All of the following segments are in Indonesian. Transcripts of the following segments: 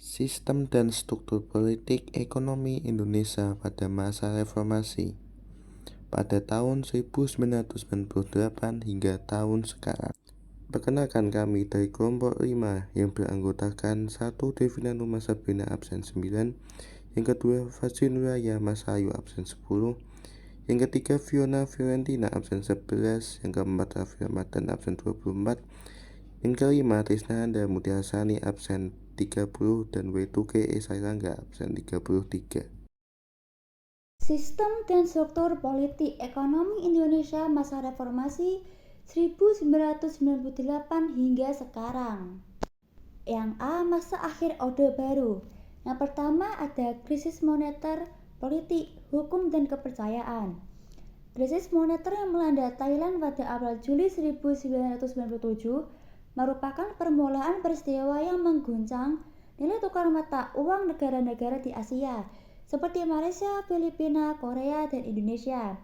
Sistem dan struktur politik ekonomi Indonesia pada masa reformasi pada tahun 1998 hingga tahun sekarang. Perkenalkan, kami dari kelompok 5 yang beranggotakan 1. Devina Numa Sabrina absen 9, yang kedua Fajrin Raya Masayu absen 10, yang ketiga Fiona Fiorentina absen 11, yang keempat Raffi Ramadan absen 24, yang kelima Trisna Anda Mutiasani absen 30, dan W2K Esai Langga absen 33. Sistem dan struktur politik ekonomi Indonesia masa reformasi 1998 hingga sekarang. Yang A, masa akhir Orde Baru. Yang pertama ada krisis moneter, politik, hukum, dan kepercayaan. Krisis moneter yang melanda Thailand pada awal Juli 1997 merupakan permulaan peristiwa yang mengguncang nilai tukar mata uang negara-negara di Asia seperti Malaysia, Filipina, Korea, dan Indonesia.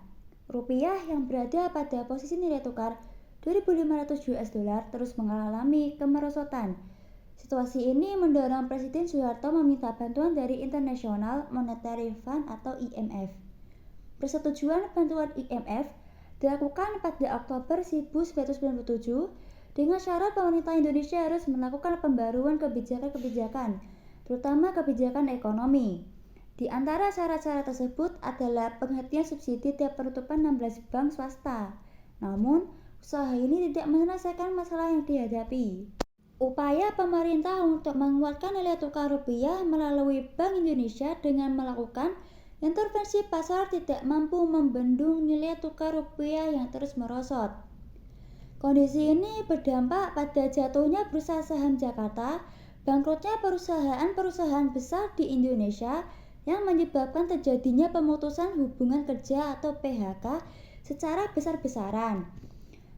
Rupiah yang berada pada posisi nilai tukar 2.500 US dollar terus mengalami kemerosotan. Situasi ini mendorong Presiden Soeharto meminta bantuan dari International Monetary Fund atau IMF. Persetujuan bantuan IMF dilakukan pada Oktober 1997 dengan syarat pemerintah Indonesia harus melakukan pembaruan kebijakan-kebijakan, terutama kebijakan ekonomi. Di antara syarat-syarat tersebut adalah penghentian subsidi dan penutupan 16 bank swasta. Namun, usaha ini tidak menyelesaikan masalah yang dihadapi. Upaya pemerintah untuk menguatkan nilai tukar rupiah melalui Bank Indonesia dengan melakukan intervensi pasar tidak mampu membendung nilai tukar rupiah yang terus merosot. Kondisi ini berdampak pada jatuhnya bursa saham Jakarta, bangkrutnya perusahaan-perusahaan besar di Indonesia yang menyebabkan terjadinya pemutusan hubungan kerja atau PHK secara besar-besaran.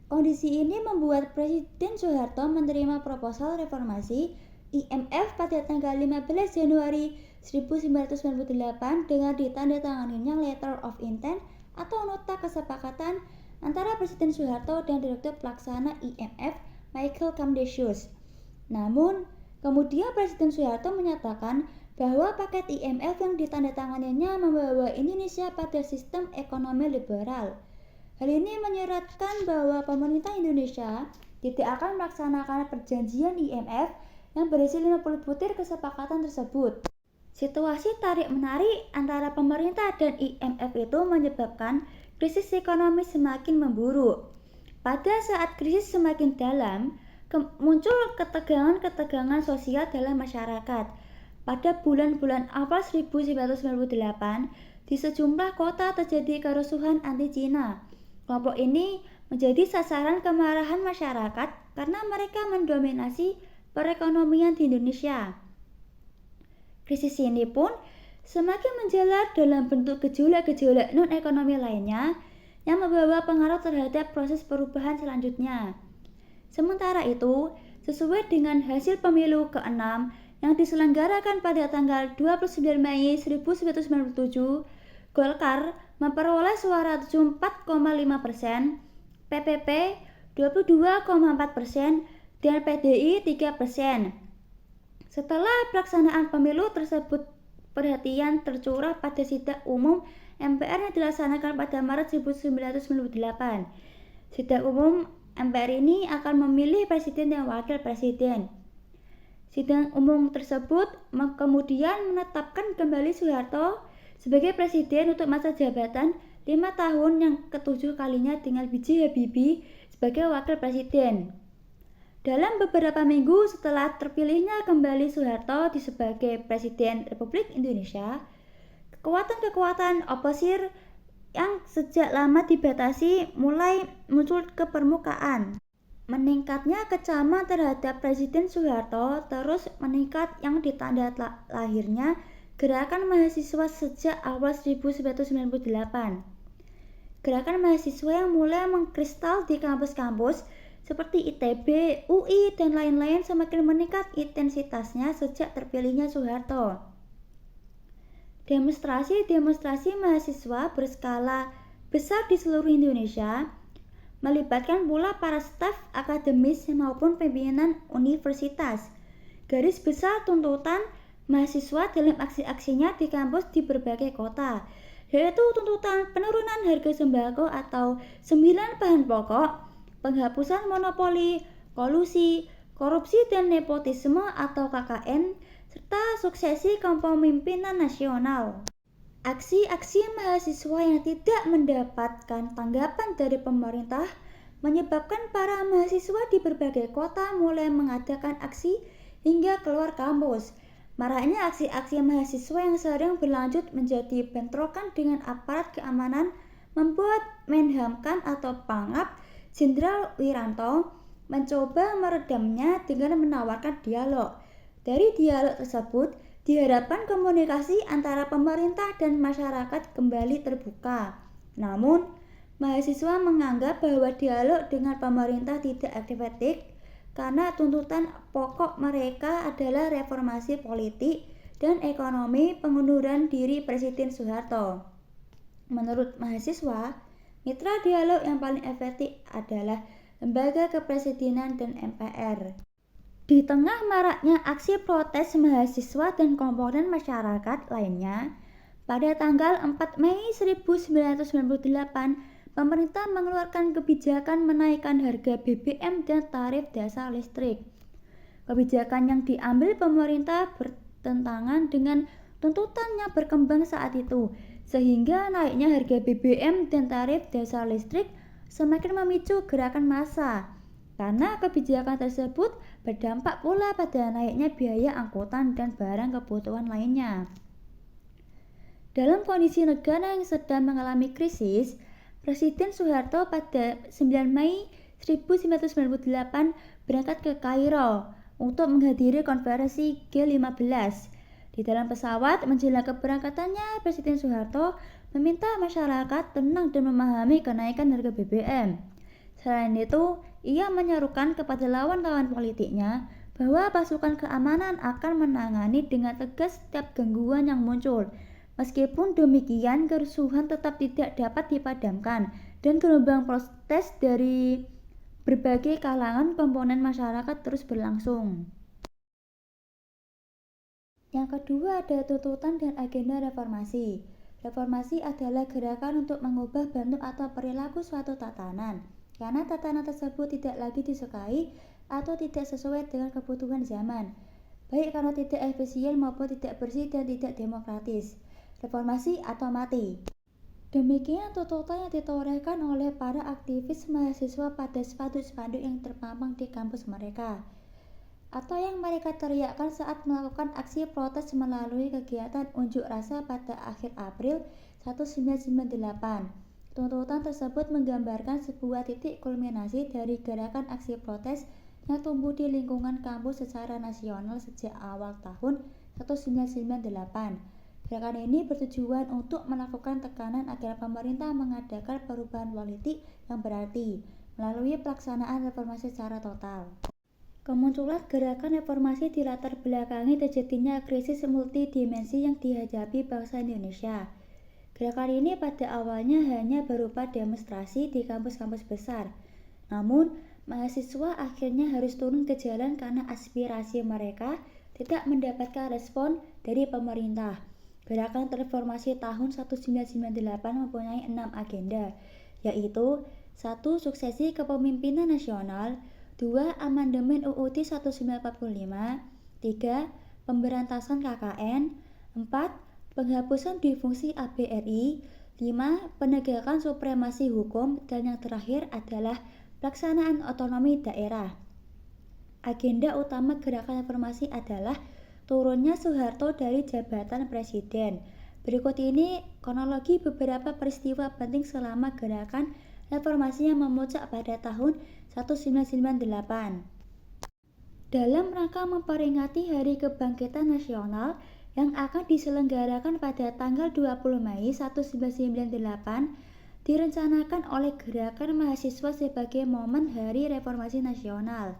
Kondisi ini membuat Presiden Soeharto menerima proposal reformasi IMF pada tanggal 15 Januari 1998 dengan ditandatanganinya Letter of Intent atau nota kesepakatan antara Presiden Soeharto dan Direktur Pelaksana IMF Michael Camdesius. Namun, kemudian Presiden Soeharto menyatakan bahwa paket IMF yang ditandatanganinya membawa Indonesia pada sistem ekonomi liberal. Hal ini menyeratkan bahwa pemerintah Indonesia tidak akan melaksanakan perjanjian IMF yang berisi 50 butir kesepakatan tersebut. Situasi tarik-menarik antara pemerintah dan IMF itu menyebabkan krisis ekonomi semakin memburuk. Pada saat krisis semakin dalam, muncul ketegangan-ketegangan sosial dalam masyarakat. Pada bulan-bulan awal 1998, di sejumlah kota terjadi kerusuhan anti-Cina. Kelompok ini menjadi sasaran kemarahan masyarakat karena mereka mendominasi perekonomian di Indonesia. Krisis ini pun semakin menjalar dalam bentuk gejolak-gejolak non-ekonomi lainnya yang membawa pengaruh terhadap proses perubahan selanjutnya. Sementara itu, sesuai dengan hasil pemilu ke-6 yang diselenggarakan pada tanggal 29 Mei 1997, Golkar memperoleh suara 74,5%, PPP 22,4%, dan PDI 3%. Setelah pelaksanaan pemilu tersebut, perhatian tercurah pada sidang umum MPR yang dilaksanakan pada Maret 1998. Sidang umum MPR ini akan memilih presiden dan wakil presiden. Sidang umum tersebut kemudian menetapkan kembali Soeharto sebagai presiden untuk masa jabatan 5 tahun yang ke-7 kalinya dengan B.J. Habibie sebagai wakil presiden. Dalam beberapa minggu setelah terpilihnya kembali Soeharto sebagai Presiden Republik Indonesia, kekuatan-kekuatan oposisi yang sejak lama dibatasi mulai muncul ke permukaan. Meningkatnya kecaman terhadap Presiden Soeharto terus meningkat yang ditanda lahirnya Gerakan Mahasiswa sejak awal 1998. Gerakan mahasiswa yang mulai mengkristal di kampus-kampus seperti ITB, UI, dan lain-lain semakin meningkat intensitasnya sejak terpilihnya Soeharto. Demonstrasi mahasiswa berskala besar di seluruh Indonesia melibatkan pula para staf akademis maupun pimpinan universitas. Garis besar tuntutan mahasiswa dalam aksi-aksinya di kampus di berbagai kota, yaitu tuntutan penurunan harga sembako atau 9 bahan pokok, penghapusan monopoli, kolusi, korupsi dan nepotisme atau KKN, serta suksesi kepemimpinan nasional. Aksi-aksi mahasiswa yang tidak mendapatkan tanggapan dari pemerintah menyebabkan para mahasiswa di berbagai kota mulai mengadakan aksi hingga keluar kampus. Maraknya aksi-aksi mahasiswa yang sering berlanjut menjadi bentrokan dengan aparat keamanan membuat Menhamkan atau Pangap Jenderal Wiranto mencoba meredamnya dengan menawarkan dialog. Dari dialog tersebut, diharapkan komunikasi antara pemerintah dan masyarakat kembali terbuka. Namun, mahasiswa menganggap bahwa dialog dengan pemerintah tidak efektif karena tuntutan pokok mereka adalah reformasi politik dan ekonomi pengunduran diri Presiden Soeharto. Menurut mahasiswa, mitra dialog yang paling efektif adalah lembaga kepresidenan dan MPR. Di tengah maraknya aksi protes mahasiswa dan komponen masyarakat lainnya, pada tanggal 4 Mei 1998, pemerintah mengeluarkan kebijakan menaikkan harga BBM dan tarif dasar listrik. Kebijakan yang diambil pemerintah bertentangan dengan tuntutan yang berkembang saat itu, sehingga naiknya harga BBM dan tarif dasar listrik semakin memicu gerakan massa. Karena kebijakan tersebut berdampak pula pada naiknya biaya angkutan dan barang kebutuhan lainnya. Dalam kondisi negara yang sedang mengalami krisis, Presiden Soeharto pada 9 Mei 1998 berangkat ke Kairo untuk menghadiri konferensi G15. Di dalam pesawat menjelang keberangkatannya, Presiden Soeharto meminta masyarakat tenang dan memahami kenaikan harga BBM. Selain itu, ia menyerukan kepada lawan-lawan politiknya bahwa pasukan keamanan akan menangani dengan tegas setiap gangguan yang muncul. Meskipun demikian, kerusuhan tetap tidak dapat dipadamkan dan gelombang protes dari berbagai kalangan komponen masyarakat terus berlangsung. Yang kedua ada tuntutan dan agenda reformasi. Reformasi adalah gerakan untuk mengubah bentuk atau perilaku suatu tatanan, karena tatanan tersebut tidak lagi disukai atau tidak sesuai dengan kebutuhan zaman, baik karena tidak efisien maupun tidak bersih dan tidak demokratis. Reformasi atau mati. Demikian tuntutan yang ditorehkan oleh para aktivis mahasiswa pada spanduk-spanduk yang terpampang di kampus mereka, atau yang mereka teriakkan saat melakukan aksi protes melalui kegiatan unjuk rasa pada akhir April 1998. Tuntutan tersebut menggambarkan sebuah titik kulminasi dari gerakan aksi protes yang tumbuh di lingkungan kampus secara nasional sejak awal tahun 1998. Gerakan ini bertujuan untuk melakukan tekanan agar pemerintah mengadakan perubahan politik yang berarti melalui pelaksanaan reformasi secara total. Kemunculan gerakan reformasi dilatar belakangi terjadinya krisis multidimensi yang dihadapi bangsa Indonesia. Gerakan ini pada awalnya hanya berupa demonstrasi di kampus-kampus besar. Namun, mahasiswa akhirnya harus turun ke jalan karena aspirasi mereka tidak mendapatkan respon dari pemerintah. Gerakan reformasi tahun 1998 mempunyai 6 agenda, yaitu 1. Suksesi kepemimpinan nasional, 2. Amandemen UUD 1945, 3. Pemberantasan KKN, 4. Penghapusan difungsi ABRI, 5. Penegakan supremasi hukum, dan yang terakhir adalah pelaksanaan otonomi daerah. Agenda utama gerakan reformasi adalah turunnya Soeharto dari jabatan presiden. Berikut ini kronologi beberapa peristiwa penting selama gerakan reformasi yang memuncak pada tahun 1998. Dalam rangka memperingati Hari Kebangkitan Nasional yang akan diselenggarakan pada tanggal 20 Mei 1998, direncanakan oleh gerakan mahasiswa sebagai momen Hari Reformasi Nasional.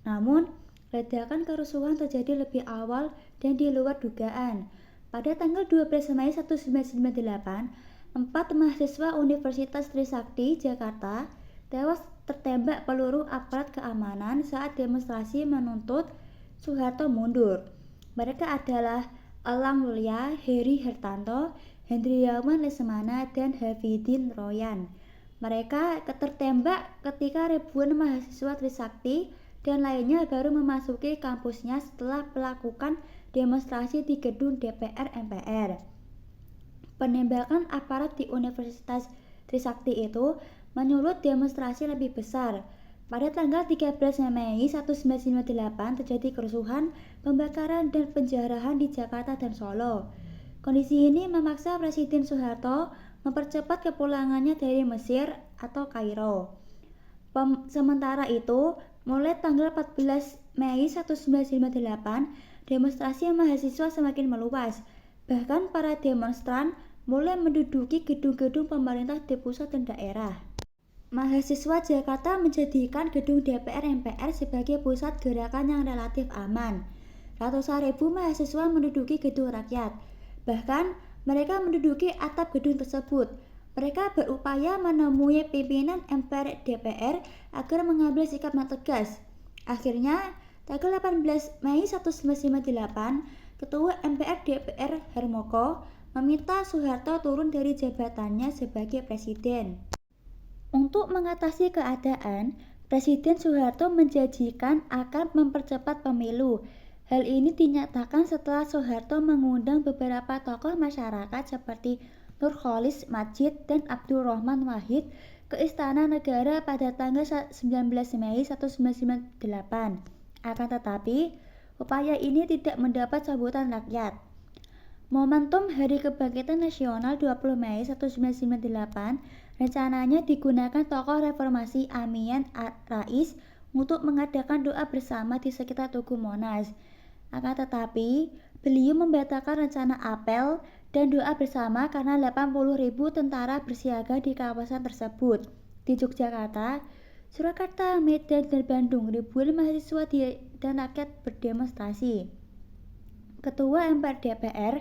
Namun, ledakan kerusuhan terjadi lebih awal dan di luar dugaan. Pada tanggal 12 Mei 1998, 4 mahasiswa Universitas Trisakti, Jakarta, tewas tertembak peluru aparat keamanan saat demonstrasi menuntut Soeharto mundur. Mereka adalah Elang Mulia, Heri Hertanto, Hendriawan Lesmana, dan Hafidin Royan. Mereka tertembak ketika ribuan mahasiswa Trisakti dan lainnya baru memasuki kampusnya setelah melakukan demonstrasi di gedung DPR MPR. Penembakan aparat di Universitas Trisakti itu menyulut demonstrasi lebih besar. Pada tanggal 13 Mei 1998 terjadi kerusuhan, pembakaran, dan penjarahan di Jakarta dan Solo. Kondisi ini memaksa Presiden Soeharto mempercepat kepulangannya dari Mesir atau Kairo. Sementara itu, mulai tanggal 14 Mei 1998, demonstrasi mahasiswa semakin meluas. Bahkan para demonstran mulai menduduki gedung-gedung pemerintah di pusat dan daerah. Mahasiswa Jakarta menjadikan gedung DPR MPR sebagai pusat gerakan yang relatif aman. Ratusan ribu mahasiswa menduduki gedung rakyat. Bahkan mereka menduduki atap gedung tersebut. Mereka berupaya menemui pimpinan MPR DPR agar mengambil sikap yang tegas. Akhirnya, tanggal 18 Mei 1998, Ketua MPR DPR Harmoko meminta Soeharto turun dari jabatannya sebagai presiden. Untuk mengatasi keadaan, Presiden Soeharto menjanjikan akan mempercepat pemilu. Hal ini dinyatakan setelah Soeharto mengundang beberapa tokoh masyarakat seperti Nurcholish Madjid dan Abdurrahman Wahid ke Istana Negara pada tanggal 19 Mei 1998. Akan tetapi, upaya ini tidak mendapat sambutan rakyat. Momentum Hari Kebangkitan Nasional 20 Mei 1998 rencananya digunakan tokoh reformasi Amin Rais untuk mengadakan doa bersama di sekitar Tugu Monas. Akan tetapi, beliau membatalkan rencana apel dan doa bersama karena 80.000 tentara bersiaga di kawasan tersebut. Di Yogyakarta, Surakarta, Medan, dan Bandung, ribuan mahasiswa dan rakyat berdemonstrasi. Ketua MPR DPR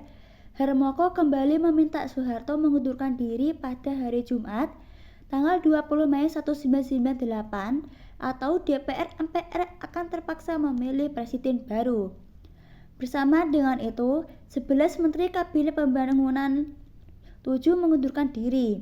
Harmoko kembali meminta Soeharto mengundurkan diri pada hari Jumat, tanggal 20 Mei 1998, atau DPR MPR akan terpaksa memilih presiden baru. Bersama dengan itu, 11 Menteri Kabinet Pembangunan 7 mengundurkan diri.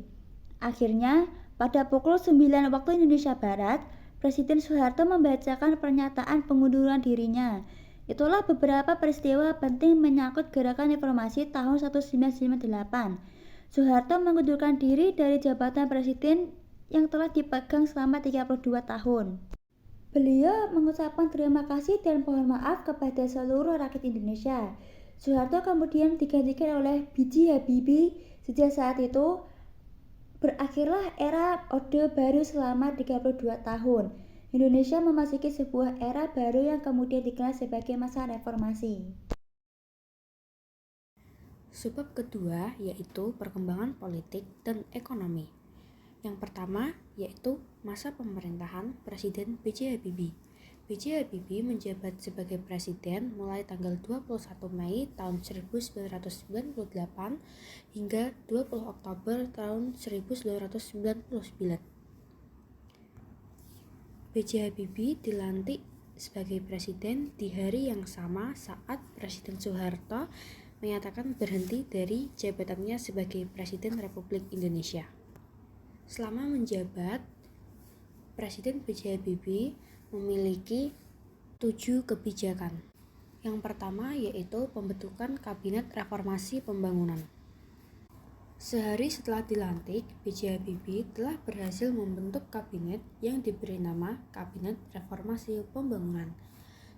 Akhirnya, pada pukul 9 waktu Indonesia Barat, Presiden Soeharto membacakan pernyataan pengunduran dirinya. Itulah beberapa peristiwa penting menyangkut gerakan reformasi tahun 1998. Soeharto mengundurkan diri dari jabatan presiden yang telah dipegang selama 32 tahun. Beliau mengucapkan terima kasih dan mohon maaf kepada seluruh rakyat Indonesia. Soeharto kemudian digantikan oleh B.J. Habibie. Sejak saat itu, berakhirlah era Orde Baru selama 32 tahun. Indonesia memasuki sebuah era baru yang kemudian dikenal sebagai masa reformasi. Sebab kedua yaitu perkembangan politik dan ekonomi. Yang pertama yaitu masa pemerintahan Presiden B.J. Habibie. B.J. Habibie menjabat sebagai presiden mulai tanggal 21 Mei tahun 1998 hingga 20 Oktober tahun 1999. B.J. Habibie dilantik sebagai presiden di hari yang sama saat Presiden Soeharto menyatakan berhenti dari jabatannya sebagai Presiden Republik Indonesia. Selama menjabat, Presiden B.J. Habibie memiliki 7 kebijakan. Yang pertama yaitu pembentukan Kabinet Reformasi Pembangunan. Sehari setelah dilantik, B.J. Habibie telah berhasil membentuk kabinet yang diberi nama Kabinet Reformasi Pembangunan.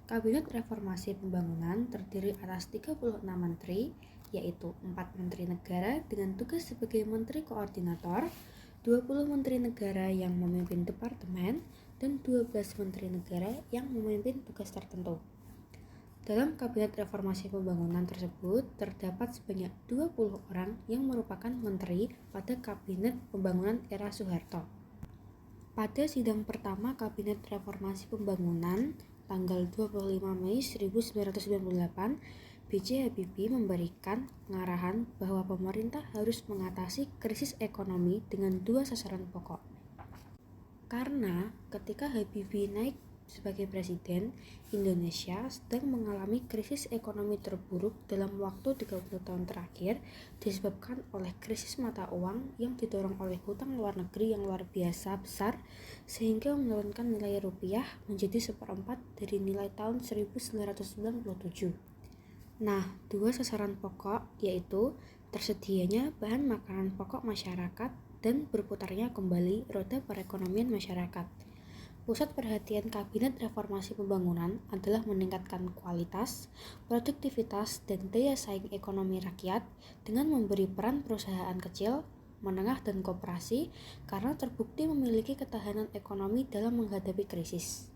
Kabinet Reformasi Pembangunan terdiri atas 36 menteri, yaitu 4 menteri negara dengan tugas sebagai menteri koordinator, 20 menteri negara yang memimpin departemen, dan 12 menteri negara yang memimpin tugas tertentu. Dalam Kabinet Reformasi Pembangunan tersebut, terdapat sebanyak 20 orang yang merupakan menteri pada Kabinet Pembangunan era Soeharto. Pada sidang pertama Kabinet Reformasi Pembangunan, tanggal 25 Mei 1998, B.J. Habibie memberikan pengarahan bahwa pemerintah harus mengatasi krisis ekonomi dengan 2 sasaran pokok. Karena ketika Habibie naik Sebagai presiden, Indonesia sedang mengalami krisis ekonomi terburuk dalam waktu 30 tahun terakhir disebabkan oleh krisis mata uang yang didorong oleh hutang luar negeri yang luar biasa besar sehingga menurunkan nilai rupiah menjadi seperempat dari nilai tahun 1997. Nah, dua sasaran pokok yaitu tersedianya bahan makanan pokok masyarakat dan berputarnya kembali roda perekonomian masyarakat. Pusat perhatian Kabinet Reformasi Pembangunan adalah meningkatkan kualitas, produktivitas, dan daya saing ekonomi rakyat dengan memberi peran perusahaan kecil, menengah, dan koperasi karena terbukti memiliki ketahanan ekonomi dalam menghadapi krisis.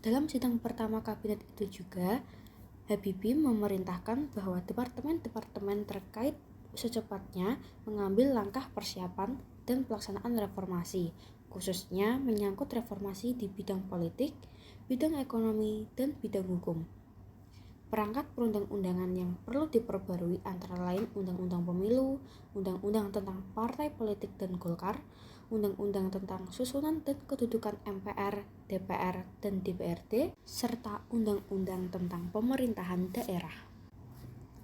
Dalam sidang pertama kabinet itu juga, Habibie memerintahkan bahwa departemen-departemen terkait secepatnya mengambil langkah persiapan dan pelaksanaan reformasi, khususnya menyangkut reformasi di bidang politik, bidang ekonomi, dan bidang hukum. Perangkat perundang-undangan yang perlu diperbarui antara lain Undang-Undang Pemilu, Undang-Undang tentang Partai Politik dan Golkar, Undang-Undang tentang Susunan dan Kedudukan MPR, DPR, dan DPRD, serta Undang-Undang tentang Pemerintahan Daerah.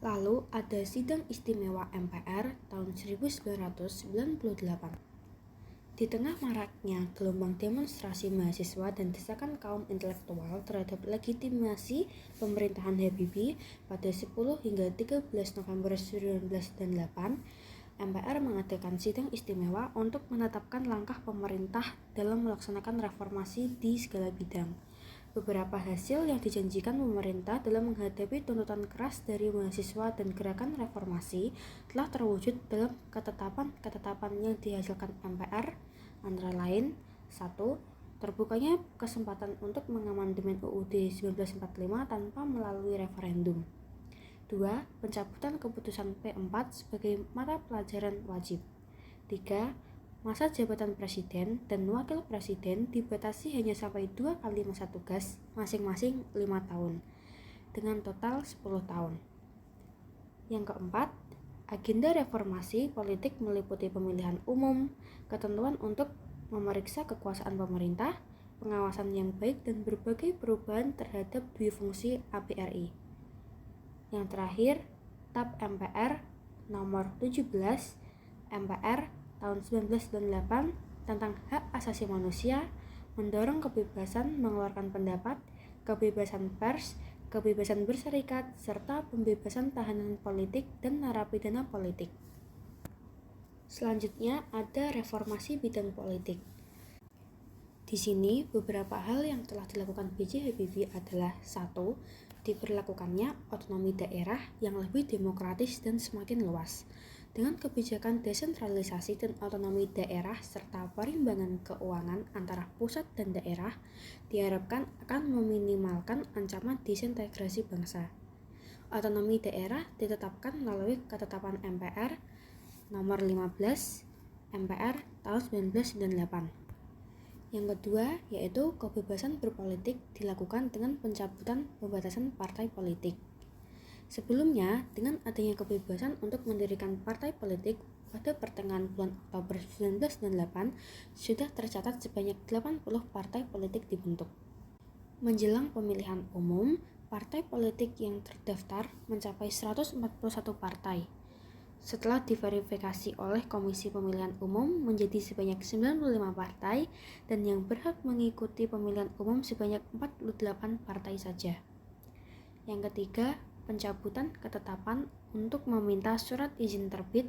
Lalu ada Sidang Istimewa MPR tahun 1998. Di tengah maraknya gelombang demonstrasi mahasiswa dan desakan kaum intelektual terhadap legitimasi pemerintahan Habibie pada 10 hingga 13 November 1998, MPR mengadakan sidang istimewa untuk menetapkan langkah pemerintah dalam melaksanakan reformasi di segala bidang. Beberapa hasil yang dijanjikan pemerintah dalam menghadapi tuntutan keras dari mahasiswa dan gerakan reformasi telah terwujud dalam ketetapan-ketetapan yang dihasilkan MPR, antara lain 1. Terbukanya kesempatan untuk mengamandemen UUD 1945 tanpa melalui referendum. 2. Pencabutan keputusan P4 sebagai mata pelajaran wajib. 3. Masa jabatan presiden dan wakil presiden dibatasi hanya sampai 2 kali masa tugas, masing-masing 5 tahun, dengan total 10 tahun. Yang keempat, agenda reformasi politik meliputi pemilihan umum, ketentuan untuk memeriksa kekuasaan pemerintah, pengawasan yang baik, dan berbagai perubahan terhadap duifungsi ABRI. Yang terakhir, TAP MPR nomor 17 MPR tahun 1998 tentang hak asasi manusia, mendorong kebebasan mengeluarkan pendapat, kebebasan pers, kebebasan berserikat, serta pembebasan tahanan politik dan narapidana politik. Selanjutnya ada reformasi bidang politik. Di sini beberapa hal yang telah dilakukan B.J. Habibie adalah 1. Diberlakukannya otonomi daerah yang lebih demokratis dan semakin luas. Dengan kebijakan desentralisasi dan otonomi daerah serta perimbangan keuangan antara pusat dan daerah, diharapkan akan meminimalkan ancaman disintegrasi bangsa. Otonomi daerah ditetapkan melalui ketetapan MPR nomor 15 MPR tahun 1998. Yang kedua, yaitu kebebasan berpolitik dilakukan dengan pencabutan pembatasan partai politik. Sebelumnya, dengan adanya kebebasan untuk mendirikan partai politik pada pertengahan bulan Oktober 1998, sudah tercatat sebanyak 80 partai politik dibentuk. Menjelang pemilihan umum, partai politik yang terdaftar mencapai 141 partai. Setelah diverifikasi oleh Komisi Pemilihan Umum menjadi sebanyak 95 partai dan yang berhak mengikuti pemilihan umum sebanyak 48 partai saja. Yang ketiga, pencabutan ketetapan untuk meminta surat izin terbit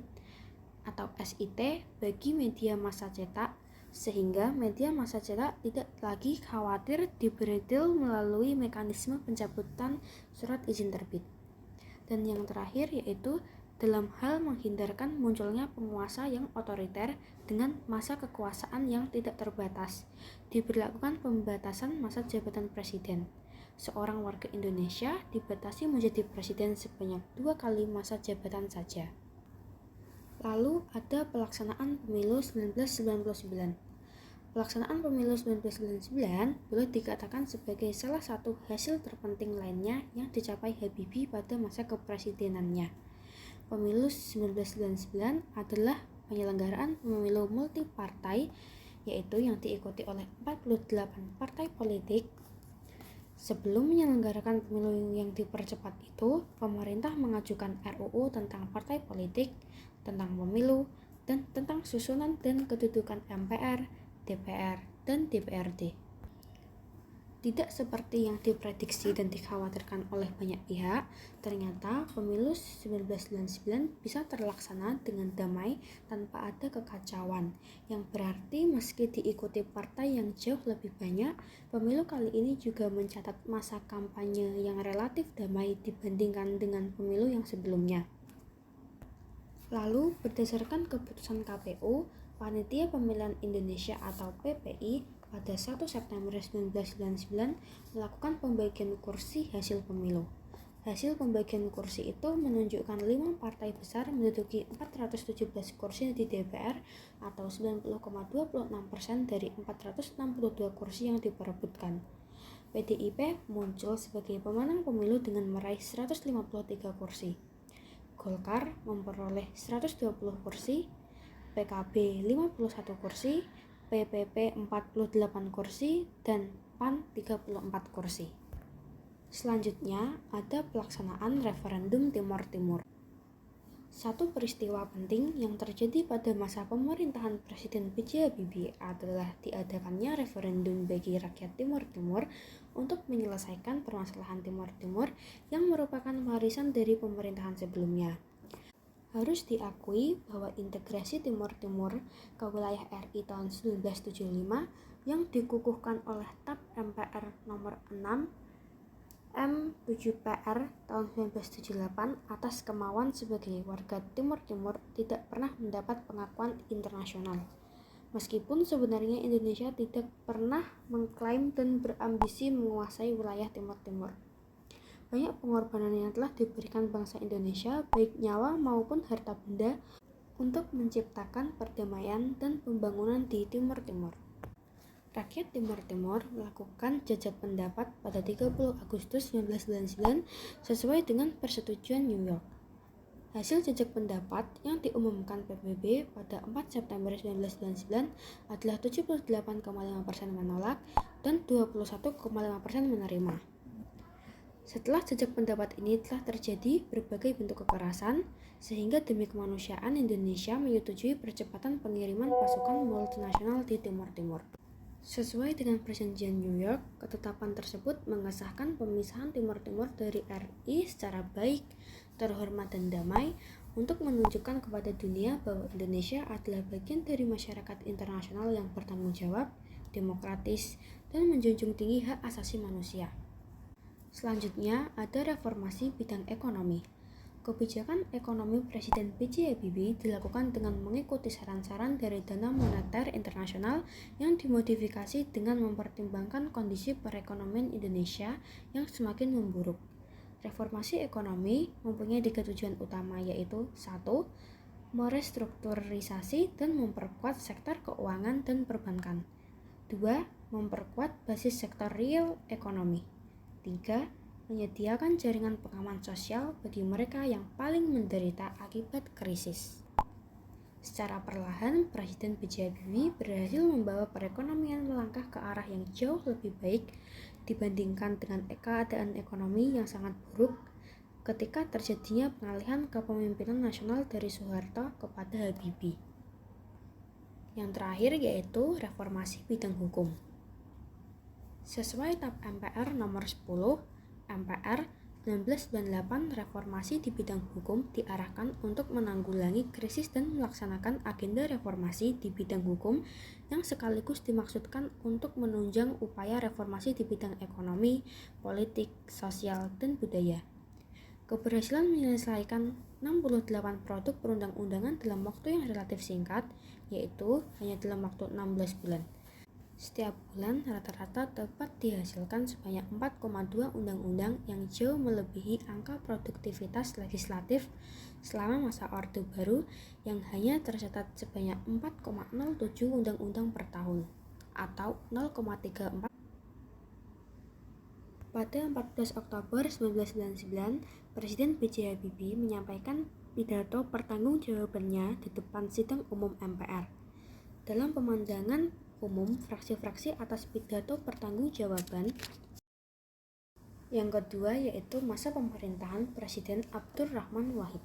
atau SIT bagi media massa cetak sehingga media massa cetak tidak lagi khawatir diberedil melalui mekanisme pencabutan surat izin terbit. Dan yang terakhir yaitu dalam hal menghindarkan munculnya penguasa yang otoriter dengan masa kekuasaan yang tidak terbatas, diberlakukan pembatasan masa jabatan presiden. Seorang warga Indonesia dibatasi menjadi presiden sebanyak 2 kali masa jabatan saja. Lalu ada pelaksanaan pemilu 1999. Pelaksanaan pemilu 1999 boleh dikatakan sebagai salah satu hasil terpenting lainnya yang dicapai Habibie pada masa kepresidenannya. Pemilu 1999 adalah penyelenggaraan pemilu multipartai yaitu yang diikuti oleh 48 partai politik. Sebelum menyelenggarakan pemilu yang dipercepat itu, pemerintah mengajukan RUU tentang partai politik, tentang pemilu, dan tentang susunan dan kedudukan MPR, DPR, dan DPRD. Tidak seperti yang diprediksi dan dikhawatirkan oleh banyak pihak, ternyata pemilu 1999 bisa terlaksana dengan damai tanpa ada kekacauan, yang berarti meski diikuti partai yang jauh lebih banyak, pemilu kali ini juga mencatat masa kampanye yang relatif damai dibandingkan dengan pemilu yang sebelumnya. Lalu, berdasarkan keputusan KPU, Panitia Pemilihan Indonesia atau PPI pada 1 September 1999 melakukan pembagian kursi hasil pemilu. Hasil pembagian kursi itu menunjukkan 5 partai besar menduduki 417 kursi di DPR atau 90,26% dari 462 kursi yang diperebutkan. PDIP muncul sebagai pemenang pemilu dengan meraih 153 kursi. Golkar memperoleh 120 kursi, PKB 51 kursi, PPP 48 kursi, dan PAN 34 kursi. Selanjutnya, ada pelaksanaan referendum Timor Timur. Satu peristiwa penting yang terjadi pada masa pemerintahan Presiden B.J. Habibie adalah diadakannya referendum bagi rakyat Timor Timur untuk menyelesaikan permasalahan Timor Timur yang merupakan warisan dari pemerintahan sebelumnya. Harus diakui bahwa integrasi Timor Timur ke wilayah RI tahun 1975 yang dikukuhkan oleh TAP MPR nomor 6 M7PR tahun 1978 atas kemauan sebagai warga Timor Timur tidak pernah mendapat pengakuan internasional. Meskipun sebenarnya Indonesia tidak pernah mengklaim dan berambisi menguasai wilayah Timor Timur. Banyak pengorbanan yang telah diberikan bangsa Indonesia, baik nyawa maupun harta benda, untuk menciptakan perdamaian dan pembangunan di Timor Timur. Rakyat Timor Timur melakukan jajak pendapat pada 30 Agustus 1999 sesuai dengan persetujuan New York. Hasil jajak pendapat yang diumumkan PBB pada 4 September 1999 adalah 78,5% menolak dan 21,5% menerima. Setelah jajak pendapat ini telah terjadi berbagai bentuk kekerasan, sehingga demi kemanusiaan Indonesia menyetujui percepatan pengiriman pasukan multinasional di Timor Timur. Sesuai dengan perjanjian New York, ketetapan tersebut mengesahkan pemisahan Timor Timur dari RI secara baik, terhormat dan damai untuk menunjukkan kepada dunia bahwa Indonesia adalah bagian dari masyarakat internasional yang bertanggung jawab, demokratis, dan menjunjung tinggi hak asasi manusia. Selanjutnya, ada reformasi bidang ekonomi. Kebijakan ekonomi Presiden B.J. Habibie dilakukan dengan mengikuti saran-saran dari Dana Moneter Internasional yang dimodifikasi dengan mempertimbangkan kondisi perekonomian Indonesia yang semakin memburuk. Reformasi ekonomi mempunyai 3 tujuan utama, yaitu 1. Merestrukturisasi dan memperkuat sektor keuangan dan perbankan. 2. Memperkuat basis sektor real ekonomi. 3. Menyediakan jaringan pengaman sosial bagi mereka yang paling menderita akibat krisis. Secara perlahan, Presiden B.J. Habibie berhasil membawa perekonomian melangkah ke arah yang jauh lebih baik dibandingkan dengan keadaan ekonomi yang sangat buruk ketika terjadinya pengalihan kepemimpinan nasional dari Soeharto kepada Habibie. Yang terakhir yaitu reformasi bidang hukum. Sesuai TAP MPR nomor 10, MPR 1998 reformasi di bidang hukum diarahkan untuk menanggulangi krisis dan melaksanakan agenda reformasi di bidang hukum yang sekaligus dimaksudkan untuk menunjang upaya reformasi di bidang ekonomi, politik, sosial, dan budaya. Keberhasilan menyelesaikan 68 produk perundang-undangan dalam waktu yang relatif singkat, yaitu hanya dalam waktu 16 bulan. Setiap bulan rata-rata dapat dihasilkan sebanyak 4,2 undang-undang yang jauh melebihi angka produktivitas legislatif selama masa Orde Baru yang hanya tercatat sebanyak 4,07 undang-undang per tahun atau 0,34. Pada 14 Oktober 1999, Presiden B.J. Habibie menyampaikan pidato pertanggungjawabannya di depan sidang umum MPR. Dalam pemandangan umum fraksi-fraksi atas pidato pertanggungjawaban. Yang kedua yaitu masa pemerintahan Presiden Abdurrahman Wahid.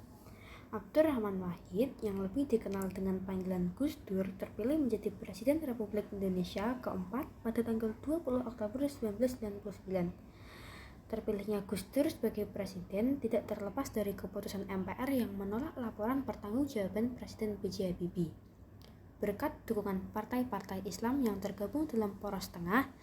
Abdurrahman Wahid yang lebih dikenal dengan panggilan Gus Dur terpilih menjadi Presiden Republik Indonesia keempat pada tanggal 20 Oktober 1999. Terpilihnya Gus Dur sebagai presiden tidak terlepas dari keputusan MPR yang menolak laporan pertanggungjawaban Presiden B.J. Habibie. Berkat dukungan partai-partai Islam yang tergabung dalam Poros Tengah,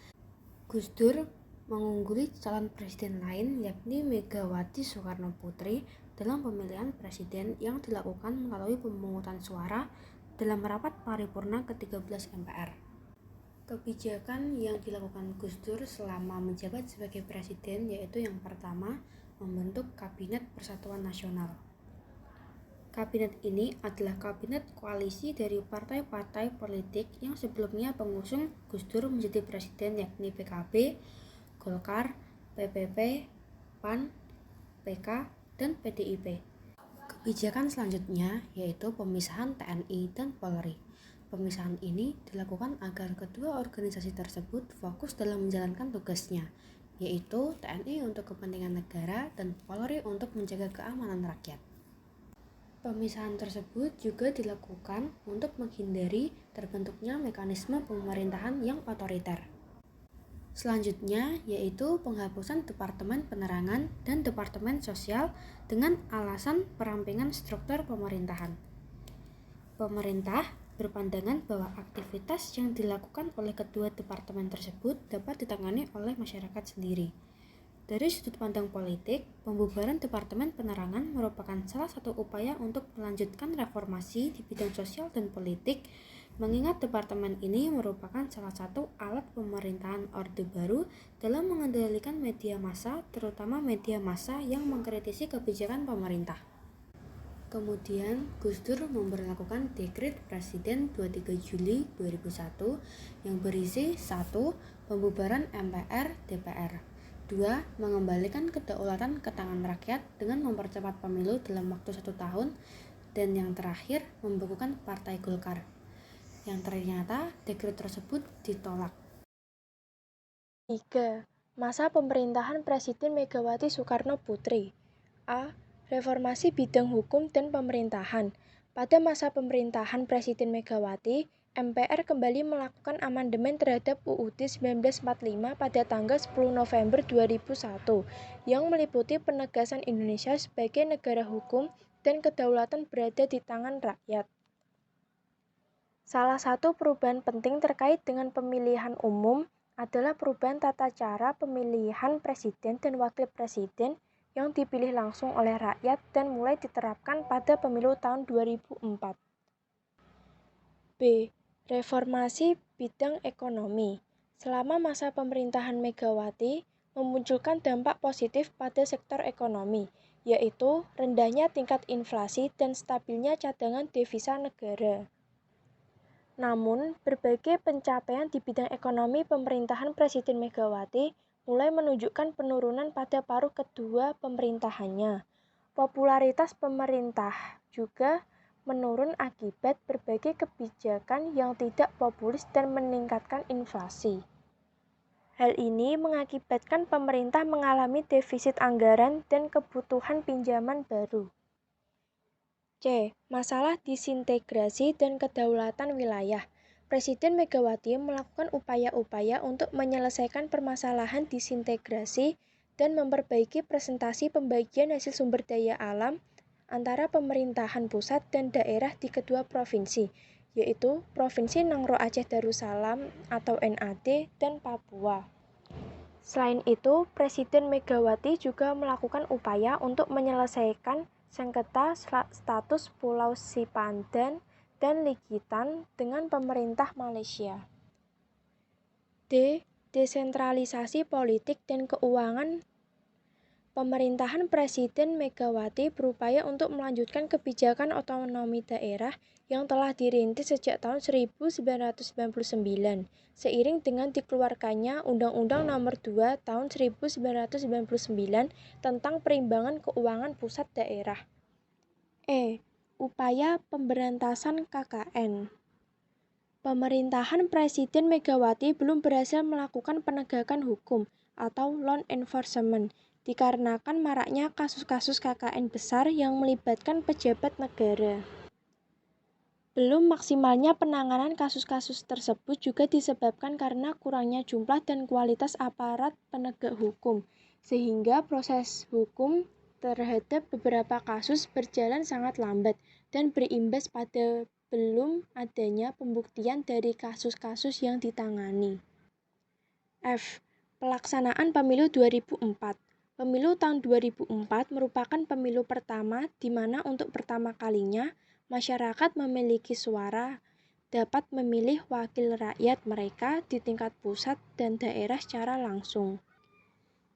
Gus Dur mengungguli calon presiden lain yakni Megawati Soekarno Putri dalam pemilihan presiden yang dilakukan melalui pemungutan suara dalam rapat paripurna ke-13 MPR. Kebijakan yang dilakukan Gus Dur selama menjabat sebagai presiden yaitu yang pertama, membentuk Kabinet Persatuan Nasional. Kabinet ini adalah kabinet koalisi dari partai-partai politik yang sebelumnya pengusung Gus Dur menjadi presiden yakni PKB, Golkar, PPP, PAN, PK, dan PDIP. Kebijakan selanjutnya yaitu pemisahan TNI dan Polri. Pemisahan ini dilakukan agar kedua organisasi tersebut fokus dalam menjalankan tugasnya, yaitu TNI untuk kepentingan negara dan Polri untuk menjaga keamanan rakyat. Pemisahan tersebut juga dilakukan untuk menghindari terbentuknya mekanisme pemerintahan yang otoriter. Selanjutnya yaitu penghapusan Departemen Penerangan dan Departemen Sosial dengan alasan perampingan struktur pemerintahan. Pemerintah berpandangan bahwa aktivitas yang dilakukan oleh kedua departemen tersebut dapat ditangani oleh masyarakat sendiri. Dari sudut pandang politik, pembubaran Departemen Penerangan merupakan salah satu upaya untuk melanjutkan reformasi di bidang sosial dan politik, mengingat departemen ini merupakan salah satu alat pemerintahan Orde Baru dalam mengendalikan media massa, terutama media massa yang mengkritisi kebijakan pemerintah. Kemudian, Gus Dur memberlakukan Dekret Presiden 23 Juli 2001 yang berisi 1. Pembubaran MPR DPR, 2. Mengembalikan kedaulatan ke tangan rakyat dengan mempercepat pemilu dalam waktu 1 tahun, dan yang terakhir, membekukan Partai Golkar. Yang ternyata dekret tersebut ditolak. 3. Masa pemerintahan Presiden Megawati Soekarno Putri. A. Reformasi bidang hukum dan pemerintahan. Pada masa pemerintahan Presiden Megawati, MPR kembali melakukan amandemen terhadap UUD 1945 pada tanggal 10 November 2001 yang meliputi penegasan Indonesia sebagai negara hukum dan kedaulatan berada di tangan rakyat. Salah satu perubahan penting terkait dengan pemilihan umum adalah perubahan tata cara pemilihan presiden dan wakil presiden yang dipilih langsung oleh rakyat dan mulai diterapkan pada pemilu tahun 2004. B. Reformasi bidang ekonomi. Selama masa pemerintahan Megawati, memunculkan dampak positif pada sektor ekonomi, yaitu rendahnya tingkat inflasi dan stabilnya cadangan devisa negara. Namun, berbagai pencapaian di bidang ekonomi pemerintahan Presiden Megawati mulai menunjukkan penurunan pada paruh kedua pemerintahannya. Popularitas pemerintah juga menurun akibat berbagai kebijakan yang tidak populis dan meningkatkan inflasi. Hal ini mengakibatkan pemerintah mengalami defisit anggaran dan kebutuhan pinjaman baru. C. Masalah disintegrasi dan kedaulatan wilayah. Presiden Megawati melakukan upaya-upaya untuk menyelesaikan permasalahan disintegrasi dan memperbaiki presentasi pembagian hasil sumber daya alam antara pemerintahan pusat dan daerah di kedua provinsi, yaitu Provinsi Nangro Aceh Darussalam atau NAD dan Papua. Selain itu, Presiden Megawati juga melakukan upaya untuk menyelesaikan sengketa status Pulau Sipandan dan Ligitan dengan pemerintah Malaysia. D. Desentralisasi politik dan keuangan. Pemerintahan Presiden Megawati berupaya untuk melanjutkan kebijakan otonomi daerah yang telah dirintis sejak tahun 1999, seiring dengan dikeluarkannya Undang-Undang Nomor 2 Tahun 1999 tentang Perimbangan Keuangan Pusat Daerah. E. Upaya pemberantasan KKN. Pemerintahan Presiden Megawati belum berhasil melakukan penegakan hukum atau law enforcement dikarenakan maraknya kasus-kasus KKN besar yang melibatkan pejabat negara. Belum maksimalnya penanganan kasus-kasus tersebut juga disebabkan karena kurangnya jumlah dan kualitas aparat penegak hukum, sehingga proses hukum terhadap beberapa kasus berjalan sangat lambat dan berimbas pada belum adanya pembuktian dari kasus-kasus yang ditangani. F. Pelaksanaan Pemilu 2004. Pemilu tahun 2004 merupakan pemilu pertama di mana untuk pertama kalinya masyarakat memiliki suara, dapat memilih wakil rakyat mereka di tingkat pusat dan daerah secara langsung.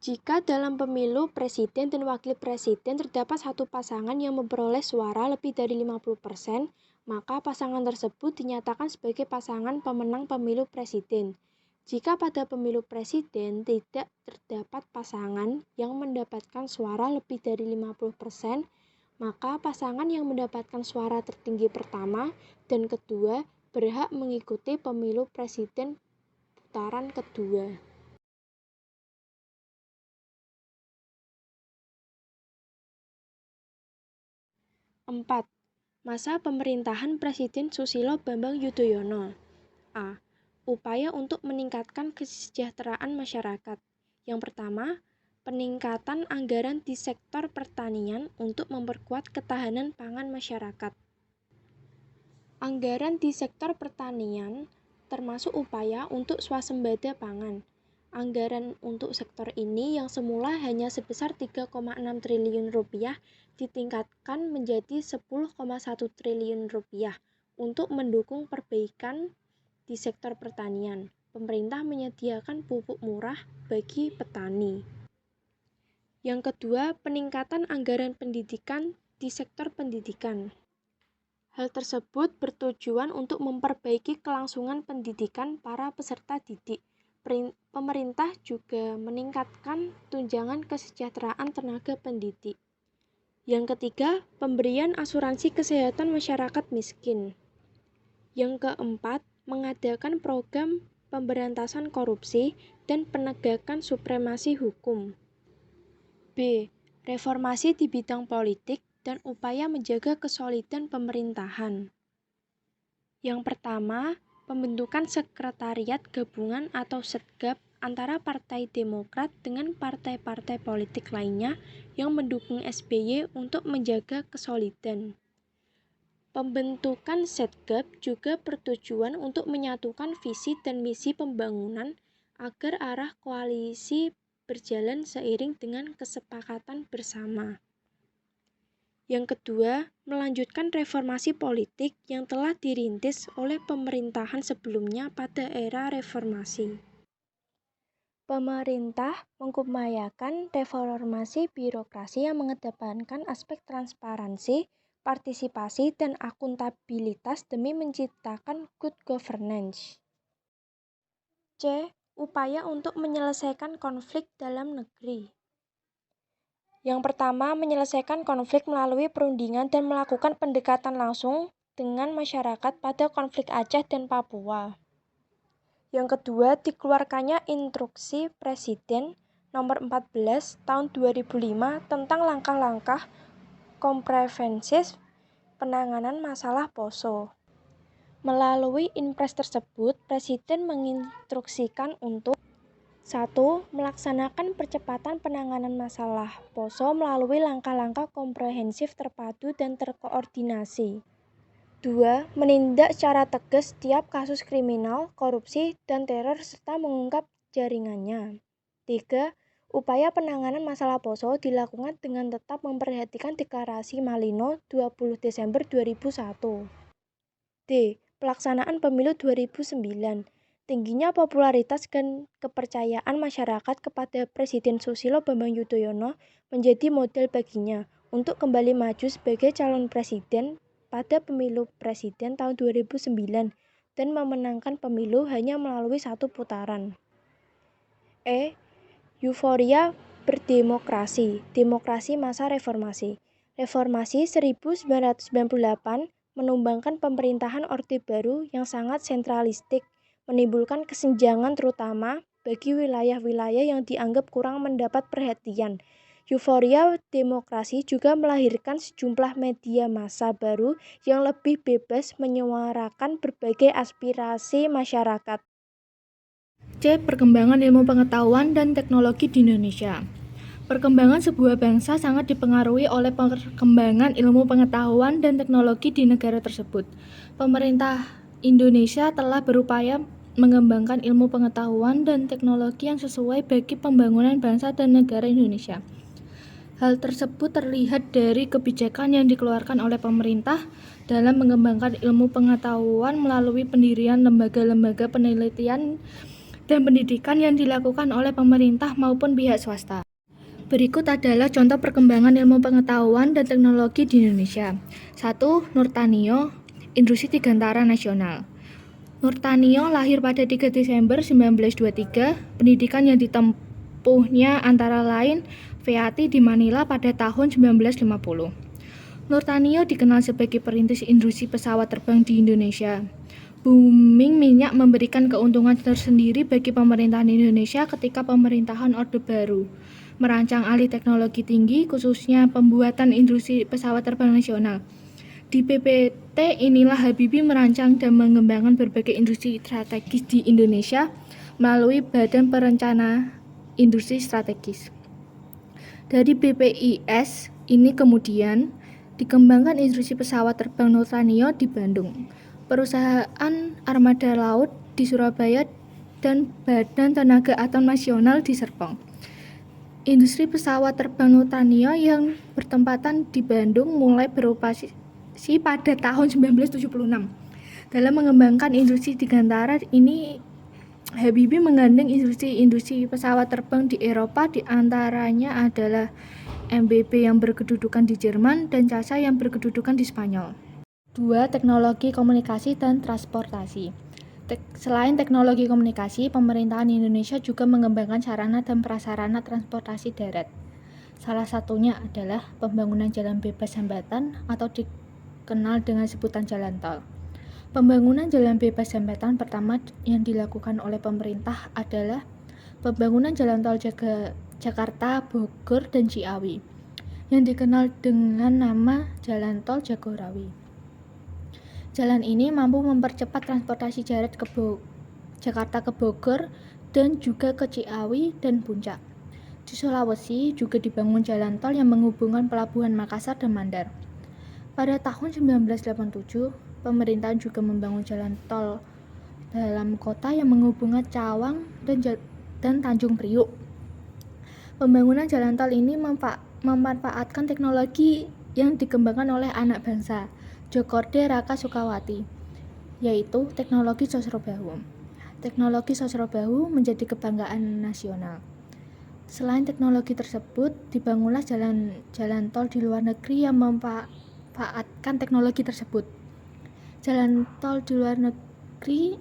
Jika dalam pemilu presiden dan wakil presiden terdapat satu pasangan yang memperoleh suara lebih dari 50%, maka pasangan tersebut dinyatakan sebagai pasangan pemenang pemilu presiden. Jika pada pemilu presiden tidak terdapat pasangan yang mendapatkan suara lebih dari 50%, maka pasangan yang mendapatkan suara tertinggi pertama dan kedua berhak mengikuti pemilu presiden putaran kedua. 4. Masa pemerintahan Presiden Susilo Bambang Yudhoyono. A. Upaya untuk meningkatkan kesejahteraan masyarakat. Yang pertama, peningkatan anggaran di sektor pertanian untuk memperkuat ketahanan pangan masyarakat. Anggaran di sektor pertanian termasuk upaya untuk swasembada pangan. Anggaran untuk sektor ini yang semula hanya sebesar 3,6 triliun rupiah ditingkatkan menjadi 10,1 triliun rupiah untuk mendukung perbaikan di sektor pertanian. Pemerintah menyediakan pupuk murah bagi petani. Yang kedua, peningkatan anggaran pendidikan di sektor pendidikan. Hal tersebut bertujuan untuk memperbaiki kelangsungan pendidikan para peserta didik. Pemerintah juga meningkatkan tunjangan kesejahteraan tenaga pendidik. Yang ketiga, pemberian asuransi kesehatan masyarakat miskin. Yang keempat, mengadakan program pemberantasan korupsi dan penegakan supremasi hukum. B. Reformasi di bidang politik dan upaya menjaga kesolidan pemerintahan. Yang pertama, pembentukan sekretariat gabungan atau Setgab antara Partai Demokrat dengan partai-partai politik lainnya yang mendukung SBY untuk menjaga kesolidan. Pembentukan Setgab juga bertujuan untuk menyatukan visi dan misi pembangunan agar arah koalisi berjalan seiring dengan kesepakatan bersama. Yang kedua, melanjutkan reformasi politik yang telah dirintis oleh pemerintahan sebelumnya pada era reformasi. Pemerintah mengupayakan reformasi birokrasi yang mengedepankan aspek transparansi, partisipasi, dan akuntabilitas demi menciptakan good governance. C. Upaya untuk menyelesaikan konflik dalam negeri. Yang pertama, menyelesaikan konflik melalui perundingan dan melakukan pendekatan langsung dengan masyarakat pada konflik Aceh dan Papua. Yang kedua, dikeluarkannya Instruksi Presiden Nomor 14 Tahun 2005 tentang langkah-langkah komprehensif penanganan masalah Poso. Melalui Inpres tersebut, Presiden menginstruksikan untuk 1. Melaksanakan percepatan penanganan masalah Poso melalui langkah-langkah komprehensif terpadu dan terkoordinasi. 2. Menindak secara tegas setiap kasus kriminal, korupsi, dan teror serta mengungkap jaringannya. 3. Upaya penanganan masalah Poso dilakukan dengan tetap memperhatikan Deklarasi Malino 20 Desember 2001. D. Pelaksanaan Pemilu 2009. Tingginya popularitas dan kepercayaan masyarakat kepada Presiden Susilo Bambang Yudhoyono menjadi modal baginya untuk kembali maju sebagai calon presiden pada pemilu presiden tahun 2009 dan memenangkan pemilu hanya melalui satu putaran. E. Euforia berdemokrasi, demokrasi masa reformasi. Reformasi 1998 menumbangkan pemerintahan Orde Baru yang sangat sentralistik, menimbulkan kesenjangan terutama bagi wilayah-wilayah yang dianggap kurang mendapat perhatian. Euforia demokrasi juga melahirkan sejumlah media massa baru yang lebih bebas menyuarakan berbagai aspirasi masyarakat. C. Perkembangan ilmu pengetahuan dan teknologi di Indonesia. Perkembangan sebuah bangsa sangat dipengaruhi oleh perkembangan ilmu pengetahuan dan teknologi di negara tersebut. Pemerintah Indonesia telah berupaya mengembangkan ilmu pengetahuan dan teknologi yang sesuai bagi pembangunan bangsa dan negara Indonesia. Hal tersebut terlihat dari kebijakan yang dikeluarkan oleh pemerintah dalam mengembangkan ilmu pengetahuan melalui pendirian lembaga-lembaga penelitian dan pendidikan yang dilakukan oleh pemerintah maupun pihak swasta. Berikut adalah contoh perkembangan ilmu pengetahuan dan teknologi di Indonesia. 1. Nurtanio, Industri Dirgantara Nasional. Nurtanio lahir pada 3 Desember 1923. Pendidikan yang ditempuhnya antara lain VAT di Manila pada tahun 1950. Nurtanio dikenal sebagai perintis industri pesawat terbang di Indonesia. Booming minyak memberikan keuntungan tersendiri bagi pemerintahan Indonesia ketika pemerintahan Orde Baru. Merancang alih teknologi tinggi, khususnya pembuatan industri pesawat terbang nasional. Di PPT inilah Habibie merancang dan mengembangkan berbagai industri strategis di Indonesia melalui Badan Perencana Industri Strategis. Dari BPIS ini kemudian dikembangkan industri pesawat terbang Nurtanio di Bandung, perusahaan armada laut di Surabaya, dan Badan Tenaga Atom Nasional di Serpong. Industri pesawat terbang Nurtanio yang bertempatan di Bandung mulai beroperasi pada tahun 1976. Dalam mengembangkan industri dirgantara ini, Habibie menggandeng industri pesawat terbang di Eropa, di antaranya adalah MBB yang berkedudukan di Jerman dan CASA yang berkedudukan di Spanyol. 2. Teknologi komunikasi dan transportasi. Selain teknologi komunikasi, pemerintahan Indonesia juga mengembangkan sarana dan prasarana transportasi darat. Salah satunya adalah pembangunan jalan bebas hambatan atau dikenal dengan sebutan jalan tol. Pembangunan jalan bebas hambatan pertama yang dilakukan oleh pemerintah adalah pembangunan jalan tol Jakarta, Bogor, dan Ciawi yang dikenal dengan nama Jalan Tol Jagorawi. Jalan ini mampu mempercepat transportasi darat Jakarta ke Bogor dan juga ke Ciawi dan Puncak. Di Sulawesi juga dibangun jalan tol yang menghubungkan pelabuhan Makassar dan Mandar. Pada tahun 1987, pemerintahan juga membangun jalan tol dalam kota yang menghubungkan Cawang dan Tanjung Priuk. Pembangunan jalan tol ini memanfaatkan teknologi yang dikembangkan oleh anak bangsa, Djokorde Raka Sukawati, yaitu teknologi Sosrobahu. Teknologi Sosrobahu menjadi kebanggaan nasional. Selain teknologi tersebut, dibangunlah jalan tol di luar negeri yang memanfaatkan teknologi tersebut. Jalan tol di luar negeri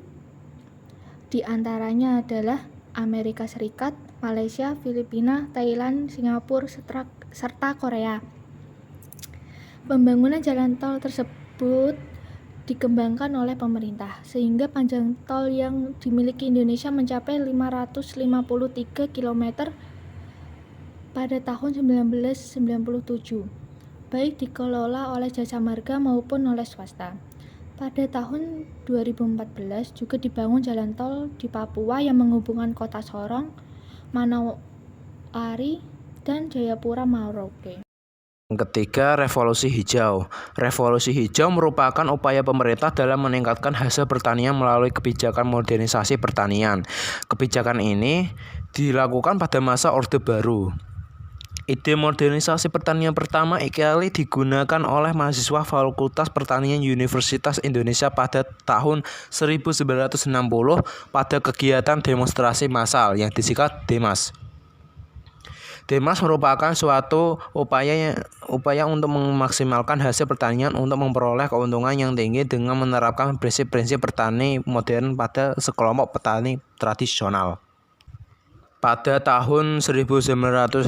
diantaranya adalah Amerika Serikat, Malaysia, Filipina, Thailand, Singapura, serta Korea. Pembangunan jalan tol tersebut dikembangkan oleh pemerintah, sehingga panjang tol yang dimiliki Indonesia mencapai 553 km pada tahun 1997, baik dikelola oleh Jasa Marga maupun oleh swasta. Pada tahun 2014 juga dibangun jalan tol di Papua yang menghubungkan kota Sorong, Manowari, dan Jayapura Merauke. Ketiga, revolusi hijau. Revolusi hijau merupakan upaya pemerintah dalam meningkatkan hasil pertanian melalui kebijakan modernisasi pertanian. Kebijakan ini dilakukan pada masa Orde Baru. Ide modernisasi pertanian pertama kali digunakan oleh mahasiswa Fakultas Pertanian Universitas Indonesia pada tahun 1960 pada kegiatan demonstrasi massal yang disingkat Demas. Demas merupakan suatu upaya untuk memaksimalkan hasil pertanian untuk memperoleh keuntungan yang tinggi dengan menerapkan prinsip-prinsip petani modern pada sekelompok petani tradisional. Pada tahun 1964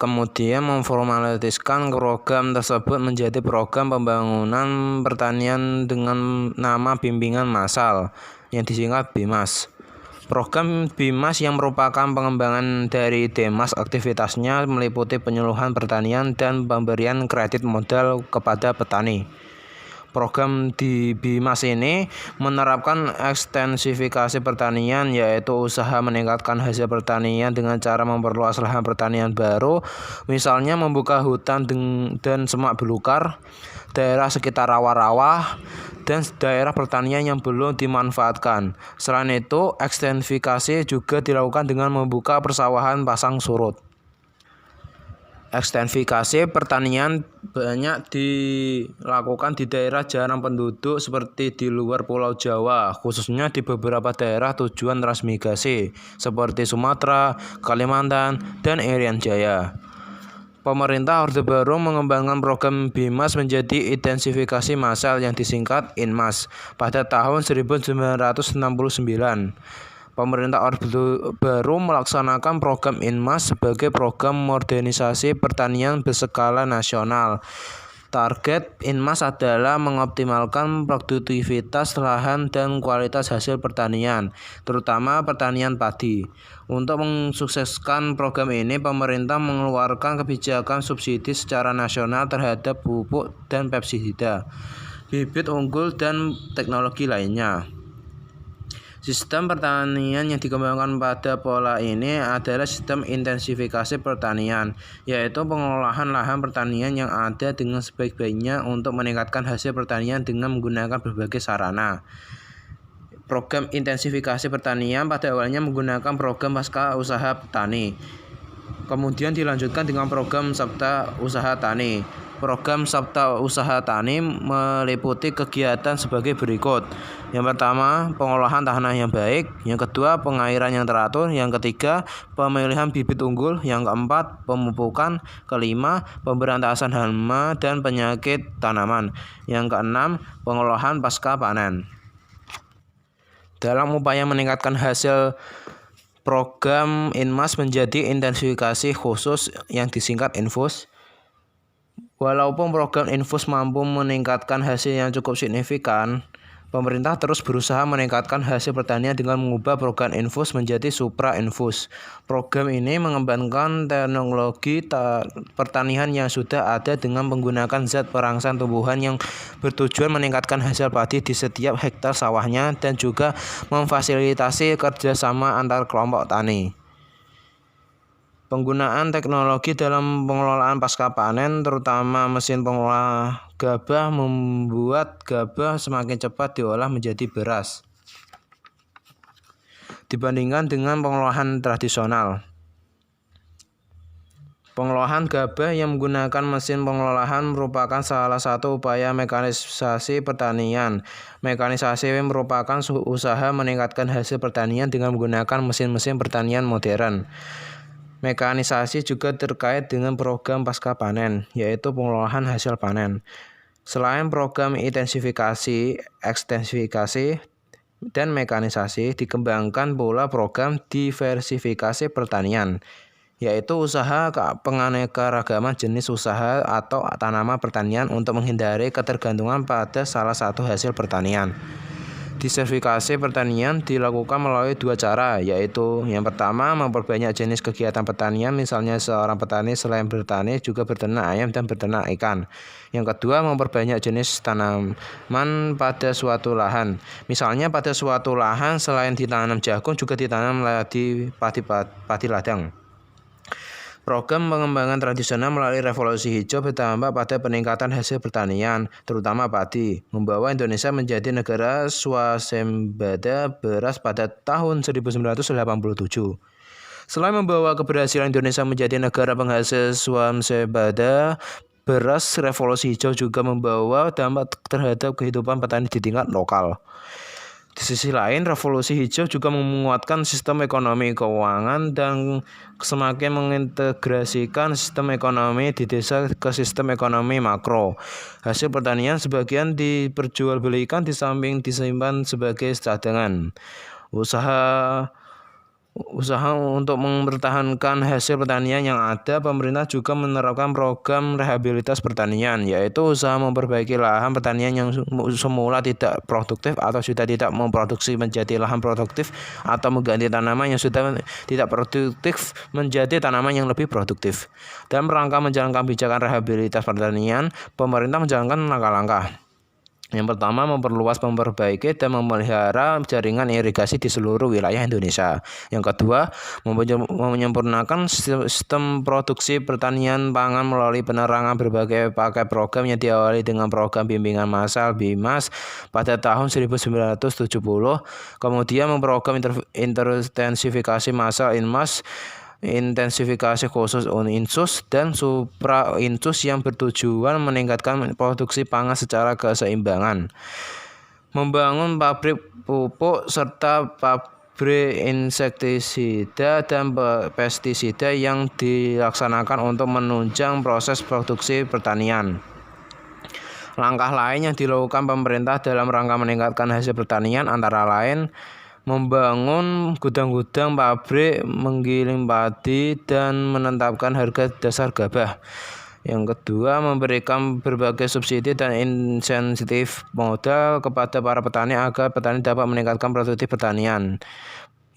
kemudian memformalisasikan program tersebut menjadi program pembangunan pertanian dengan nama bimbingan massal yang disingkat BIMAS. Program BIMAS yang merupakan pengembangan dari DEMAS aktivitasnya meliputi penyuluhan pertanian dan pemberian kredit modal kepada petani. Program di BIMAS ini menerapkan ekstensifikasi pertanian, yaitu usaha meningkatkan hasil pertanian dengan cara memperluas lahan pertanian baru, misalnya membuka hutan dan semak belukar, daerah sekitar rawa-rawa, dan daerah pertanian yang belum dimanfaatkan. Selain itu, ekstensifikasi juga dilakukan dengan membuka persawahan pasang surut. Ekstensifikasi pertanian banyak dilakukan di daerah jarang penduduk seperti di luar Pulau Jawa, khususnya di beberapa daerah tujuan transmigrasi seperti Sumatera, Kalimantan, dan Irian Jaya. Pemerintah Orde Baru mengembangkan program BIMAS menjadi intensifikasi massal yang disingkat INMAS pada tahun 1969. Pemerintah Orde Baru melaksanakan program INMAS sebagai program modernisasi pertanian berskala nasional. Target INMAS adalah mengoptimalkan produktivitas lahan dan kualitas hasil pertanian, terutama pertanian padi. Untuk mensukseskan program ini, pemerintah mengeluarkan kebijakan subsidi secara nasional terhadap pupuk dan pestisida, bibit unggul, dan teknologi lainnya. Sistem pertanian yang dikembangkan pada pola ini adalah sistem intensifikasi pertanian, yaitu pengolahan lahan pertanian yang ada dengan sebaik-baiknya untuk meningkatkan hasil pertanian dengan menggunakan berbagai sarana. Program intensifikasi pertanian pada awalnya menggunakan program pasca usaha petani, kemudian dilanjutkan dengan program Sabta Usaha Tani. Program Sabta Usaha Tani meliputi kegiatan sebagai berikut. Yang pertama, pengolahan tanah yang baik. Yang kedua, pengairan yang teratur. Yang ketiga, pemilihan bibit unggul. Yang keempat, pemupukan. Kelima, pemberantasan hama dan penyakit tanaman. Yang keenam, pengolahan pasca panen. Dalam upaya meningkatkan hasil, program INMAS menjadi intensifikasi khusus yang disingkat INFUS. Walaupun program INFUS mampu meningkatkan hasil yang cukup signifikan, pemerintah terus berusaha meningkatkan hasil pertanian dengan mengubah program INFUS menjadi Supra INFUS. Program ini mengembangkan teknologi pertanian yang sudah ada dengan menggunakan zat perangsang tumbuhan yang bertujuan meningkatkan hasil padi di setiap hektar sawahnya dan juga memfasilitasi kerjasama antar kelompok tani. Penggunaan teknologi dalam pengelolaan pasca panen, terutama mesin pengolah gabah, membuat gabah semakin cepat diolah menjadi beras dibandingkan dengan pengolahan tradisional. Pengolahan gabah yang menggunakan mesin pengolahan merupakan salah satu upaya mekanisasi pertanian. Mekanisasi merupakan usaha meningkatkan hasil pertanian dengan menggunakan mesin-mesin pertanian modern. Mekanisasi juga terkait dengan program pasca panen, yaitu pengolahan hasil panen. Selain program intensifikasi, ekstensifikasi, dan mekanisasi, dikembangkan pula program diversifikasi pertanian, yaitu usaha penganekaragaman jenis usaha atau tanaman pertanian untuk menghindari ketergantungan pada salah satu hasil pertanian. Diversifikasi pertanian dilakukan melalui dua cara, yaitu yang pertama memperbanyak jenis kegiatan pertanian, misalnya seorang petani selain bertani juga berternak ayam dan berternak ikan. Yang kedua, memperbanyak jenis tanaman pada suatu lahan, misalnya pada suatu lahan selain ditanam jagung juga ditanam padi ladang. Program pengembangan tradisional melalui revolusi hijau berdampak pada peningkatan hasil pertanian, terutama padi, membawa Indonesia menjadi negara swasembada beras pada tahun 1987. Selain membawa keberhasilan Indonesia menjadi negara penghasil swasembada beras, revolusi hijau juga membawa dampak terhadap kehidupan petani di tingkat lokal. Di sisi lain, revolusi hijau juga menguatkan sistem ekonomi keuangan dan semakin mengintegrasikan sistem ekonomi di desa ke sistem ekonomi makro. Hasil pertanian sebagian diperjualbelikan di samping disimpan sebagai cadangan. Usaha usaha untuk mempertahankan hasil pertanian yang ada, pemerintah juga menerapkan program rehabilitas pertanian, yaitu usaha memperbaiki lahan pertanian yang semula tidak produktif atau sudah tidak memproduksi menjadi lahan produktif, atau mengganti tanaman yang sudah tidak produktif menjadi tanaman yang lebih produktif. Dalam rangka menjalankan kebijakan rehabilitas pertanian, pemerintah menjalankan langkah-langkah. Yang pertama, memperbaiki dan memelihara jaringan irigasi di seluruh wilayah Indonesia. Yang kedua, menyempurnakan sistem produksi pertanian pangan melalui penerangan berbagai paket program yang diawali dengan program bimbingan massal BIMAS pada tahun 1970, kemudian memprogram intensifikasi massal INMAS, intensifikasi khusus Insus, dan supra Insus yang bertujuan meningkatkan produksi pangan secara keseimbangan. Membangun pabrik pupuk serta pabrik insektisida dan pestisida yang dilaksanakan untuk menunjang proses produksi pertanian. Langkah lain yang dilakukan pemerintah dalam rangka meningkatkan hasil pertanian antara lain membangun gudang-gudang pabrik menggiling padi dan menetapkan harga dasar gabah. Yang kedua, memberikan berbagai subsidi dan insentif modal kepada para petani agar petani dapat meningkatkan produktif pertanian.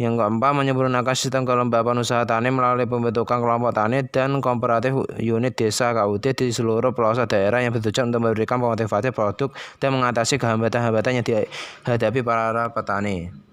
Yang keempat, menyempurnakan sistem kelembapan usaha tani melalui pembentukan kelompok tani dan kooperatif unit desa KUD di seluruh pelosok daerah yang bertujuan untuk memberikan motivasi produk dan mengatasi hambatan-hambatan yang dihadapi para petani.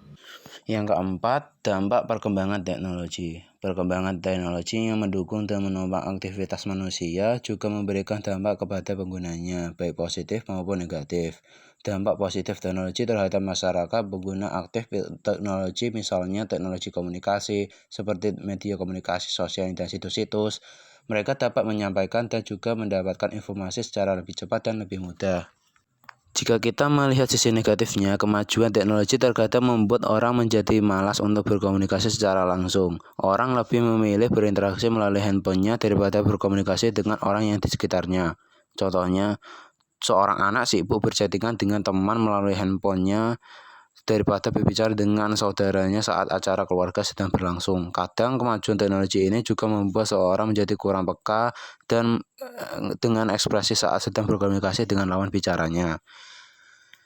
Yang keempat, dampak perkembangan teknologi. Perkembangan teknologi yang mendukung dan menopang aktivitas manusia juga memberikan dampak kepada penggunanya, baik positif maupun negatif. Dampak positif teknologi terhadap masyarakat pengguna aktif teknologi, misalnya teknologi komunikasi, seperti media komunikasi sosial dan situs-situs. Mereka dapat menyampaikan dan juga mendapatkan informasi secara lebih cepat dan lebih mudah. Jika kita melihat sisi negatifnya, kemajuan teknologi terkadang membuat orang menjadi malas untuk berkomunikasi secara langsung. Orang lebih memilih berinteraksi melalui handphonenya daripada berkomunikasi dengan orang yang di sekitarnya. Contohnya, seorang anak sibuk berchattingan dengan teman melalui handphonenya daripada berbicara dengan saudaranya saat acara keluarga sedang berlangsung. Kadang kemajuan teknologi ini juga membuat seorang menjadi kurang peka dan dengan ekspresi saat sedang berkomunikasi dengan lawan bicaranya.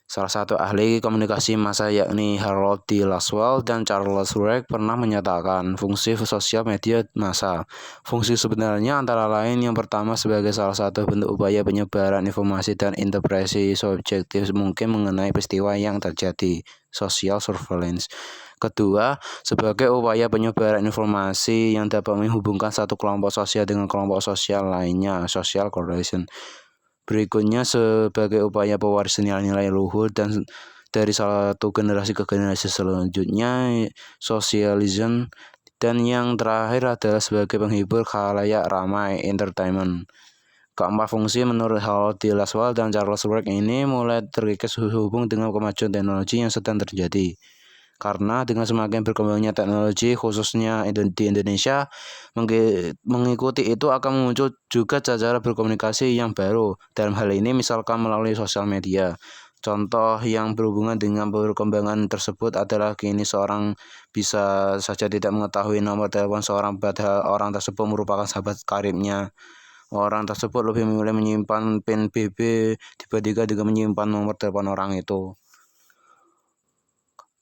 Salah satu ahli komunikasi massa yakni Harold D. Laswell dan Charles Wright pernah menyatakan fungsi sosial media massa. Fungsi sebenarnya antara lain yang pertama sebagai salah satu bentuk upaya penyebaran informasi dan interpretasi subjektif mungkin mengenai peristiwa yang terjadi, social surveillance. Kedua, sebagai upaya penyebaran informasi yang dapat menghubungkan satu kelompok sosial dengan kelompok sosial lainnya, social correlation. Berikutnya sebagai upaya pewarisan nilai-nilai luhur dan dari satu generasi ke generasi selanjutnya, socialism, dan yang terakhir adalah sebagai penghibur khalayak ramai, entertainment. Keempat fungsi menurut Harold D. Laswell dan Charles Wright ini mulai terkikis hubung dengan kemajuan teknologi yang sedang terjadi. Karena dengan semakin berkembangnya teknologi, khususnya di Indonesia, mengikuti itu akan muncul juga cara berkomunikasi yang baru. Dalam hal ini misalkan melalui sosial media. Contoh yang berhubungan dengan perkembangan tersebut adalah kini seorang bisa saja tidak mengetahui nomor telepon seorang padahal orang tersebut merupakan sahabat karibnya. Orang tersebut lebih memilih menyimpan PIN BB dibandingkan dengan menyimpan nomor telepon orang itu.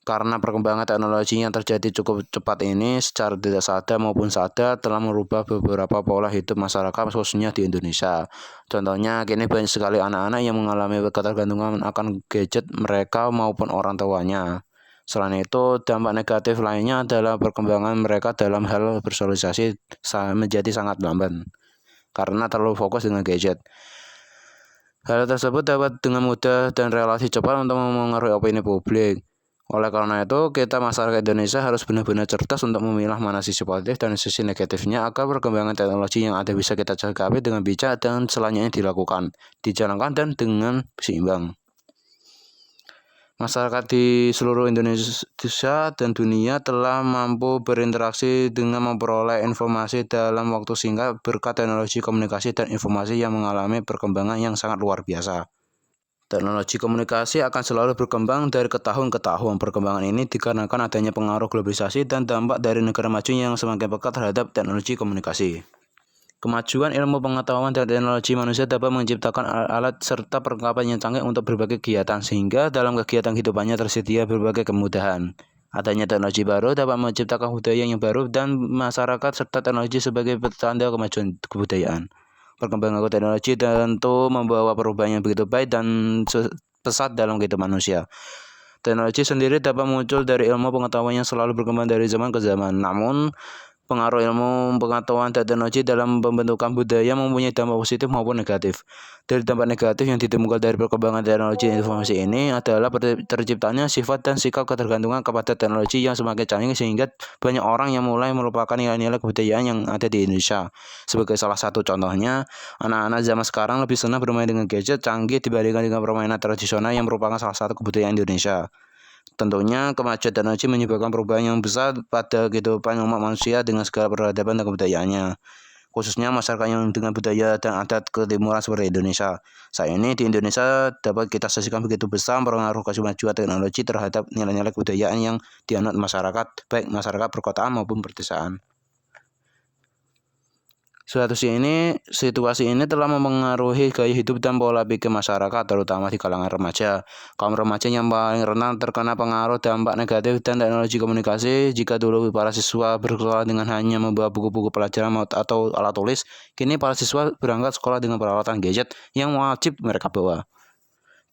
Karena perkembangan teknologi yang terjadi cukup cepat ini, secara tidak sadar maupun sadar telah merubah beberapa pola hidup masyarakat khususnya di Indonesia. Contohnya, kini banyak sekali anak-anak yang mengalami ketergantungan akan gadget mereka maupun orang tuanya. Selain itu, dampak negatif lainnya adalah perkembangan mereka dalam hal bersosialisasi menjadi sangat lambat karena terlalu fokus dengan gadget. Hal tersebut dapat dengan mudah dan relatif cepat untuk mempengaruhi opini publik. Oleh karena itu, kita masyarakat Indonesia harus benar-benar cerdas untuk memilah mana sisi positif dan sisi negatifnya agar perkembangan teknologi yang ada bisa kita cakapi dengan bijak dan selanjutnya dilakukan, dijalankan dan dengan seimbang. Masyarakat di seluruh Indonesia dan dunia telah mampu berinteraksi dengan memperoleh informasi dalam waktu singkat berkat teknologi komunikasi dan informasi yang mengalami perkembangan yang sangat luar biasa. Teknologi komunikasi akan selalu berkembang dari tahun ke tahun. Perkembangan ini dikarenakan adanya pengaruh globalisasi dan dampak dari negara maju yang semakin peka terhadap teknologi komunikasi. Kemajuan ilmu pengetahuan dan teknologi manusia dapat menciptakan alat serta perlengkapan yang canggih untuk berbagai kegiatan, sehingga dalam kegiatan kehidupannya tersedia berbagai kemudahan. Adanya teknologi baru dapat menciptakan budaya yang baru dan masyarakat serta teknologi sebagai petanda kemajuan kebudayaan. Perkembangan teknologi tentu membawa perubahan yang begitu baik dan pesat dalam kehidupan manusia. Teknologi sendiri dapat muncul dari ilmu pengetahuan yang selalu berkembang dari zaman ke zaman. Namun, pengaruh ilmu pengetahuan dan teknologi dalam pembentukan budaya mempunyai dampak positif maupun negatif. Dari dampak negatif yang ditemukan dari perkembangan teknologi informasi ini adalah terciptanya sifat dan sikap ketergantungan kepada teknologi yang semakin canggih, sehingga banyak orang yang mulai melupakan nilai-nilai kebudayaan yang ada di Indonesia. Sebagai salah satu contohnya, anak-anak zaman sekarang lebih senang bermain dengan gadget canggih dibandingkan dengan permainan tradisional yang merupakan salah satu kebudayaan Indonesia. Tentunya kemajuan teknologi menyebabkan perubahan yang besar pada kehidupan umat manusia dengan segala peradaban dan kebudayaannya, khususnya masyarakat yang dengan budaya dan adat ketimuran seperti Indonesia. Saat ini di Indonesia dapat kita saksikan begitu besar pengaruh kemajuan teknologi terhadap nilai-nilai kebudayaan yang dianut masyarakat, baik masyarakat perkotaan maupun perdesaan. Situasi ini telah mempengaruhi gaya hidup dan pola pikir masyarakat, terutama di kalangan remaja. Kaum remaja yang paling rentan terkena pengaruh dampak negatif dan teknologi komunikasi. Jika dulu para siswa bersekolah dengan hanya membawa buku-buku pelajaran atau alat tulis, kini para siswa berangkat sekolah dengan peralatan gadget yang wajib mereka bawa.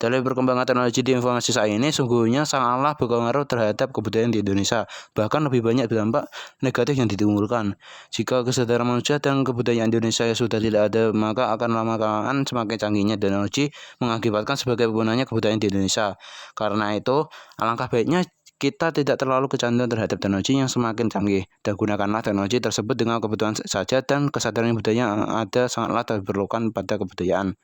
Dari perkembangan teknologi di informasi saat ini sungguhnya sangatlah berpengaruh terhadap kebudayaan di Indonesia. Bahkan lebih banyak dampak negatif yang ditimbulkan. Jika kesadaran manusia dan kebudayaan Indonesia sudah tidak ada, maka akan lama-kelamaan semakin canggihnya teknologi mengakibatkan sebagai penggunanya kebudayaan di Indonesia. Karena itu, alangkah baiknya kita tidak terlalu kecanduan terhadap teknologi yang semakin canggih, dan gunakanlah teknologi tersebut dengan kebutuhan saja, dan kesadaran budaya yang ada sangatlah diperlukan pada kebudayaan,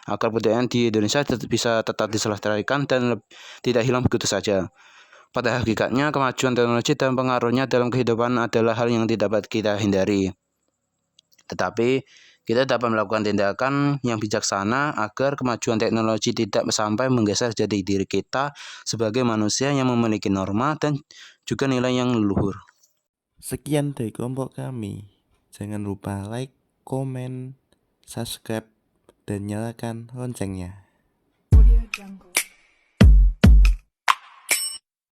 agar budaya di Indonesia bisa tetap diselestarikan dan tidak hilang begitu saja. Pada hakikatnya, kemajuan teknologi dan pengaruhnya dalam kehidupan adalah hal yang tidak dapat kita hindari. Tetapi, kita dapat melakukan tindakan yang bijaksana agar kemajuan teknologi tidak sampai menggeser jati diri kita sebagai manusia yang memiliki norma dan juga nilai yang leluhur. Sekian dari kelompok kami. Jangan lupa like, komen, subscribe, dan nyalakan loncengnya. Audio Jungle.